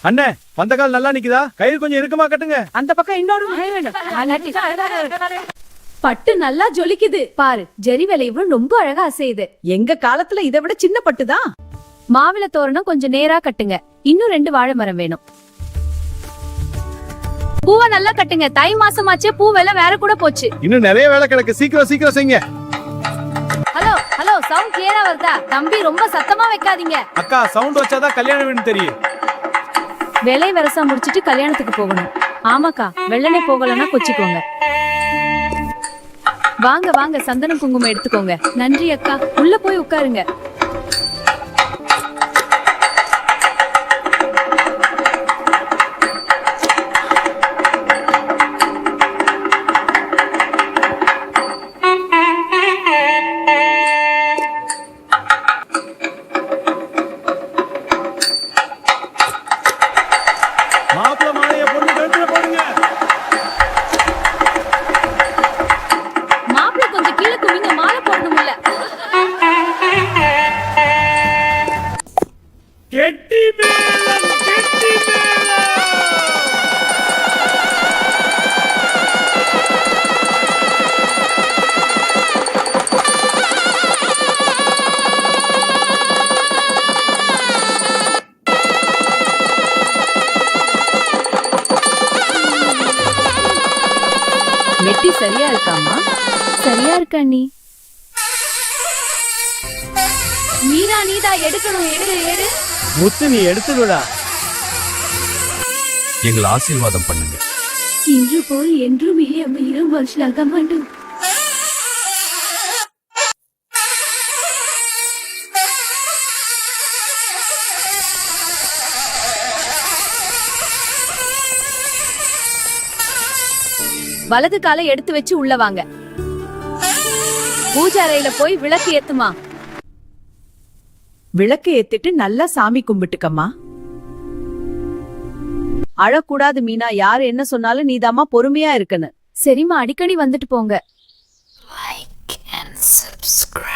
அண்ணே வந்த கால் நல்லா நிக்குதா? கயிறு கொஞ்சம் இறுக்கமா கட்டுங்க. அந்த பக்கம் இன்னொரு பட்டு நல்லா ஜொலிக்குது பாரு. ஜெரி விளைவும் ரொம்ப அழகா அசையுது. எங்க காலத்துல இதை விட சின்ன பட்டுதான். மாவிளை தோரணம் கொஞ்சம் நேரா கட்டுங்க. இன்னும் 2 வாழை மரம் வேணும். பூவை நல்லா கட்டுங்க. தை மாசமாச்சே, பூ வேலை வேற கூட போச்சு. இன்னும் நிறைய வேலை கிடக்கு. சீக்கிரம் சீக்கிரம் செய்யுங்க. ஹலோ ஹலோ, சவுண்ட் கிளியரா வருதா? தம்பி ரொம்ப சத்தமா வைக்காதீங்க. அக்கா சவுண்ட் வச்சாதான் கல்யாணம் வீடு தெரியும். வேலை வரசா முடிச்சிட்டு கல்யாணத்துக்கு போகணும். ஆமாக்கா, வெள்ளனே போகலன்னா கொச்சிக்கோங்க. வாங்க வாங்க, சந்தனம் குங்குமம் எடுத்துக்கோங்க. நன்றி அக்கா. உள்ள போய் உட்காருங்க. மாப்பிள்ள மாலைய பொண்ணு கழுத்துல போடுங்க. மாப்பிள்ள கொஞ்சம் கீழே குமிங்க, மாலை போடணும்ல. கெட்டி மேளம், கெட்டி மேளம். மெட்டி சரியா இருக்காமா? சரியா இருக்கா நீ? மீரா, நீதா எடுக்கணும். எடு. முத்து நீ எடுத்துடுடா. எங்களை ஆசீர்வாதம் பண்ணுங்க. இன்று போல் என்றும் மீரம் வருஷாக மாட்டோம். வலது காலை எடுத்து வச்சு உள்ள வாங்க. பூஜை அறையில போய் விளக்கு ஏத்துமா. விளக்கு ஏத்திட்டு நல்லா சாமி கும்பிட்டுக்கம்மா. அழக்கூடாது மீனா. யாரு என்ன சொன்னாலும் நீதாம்மா பொறுமையா இருக்கணும். சரிம்மா, அடிக்கடி வந்துட்டு போங்க. Like and subscribe.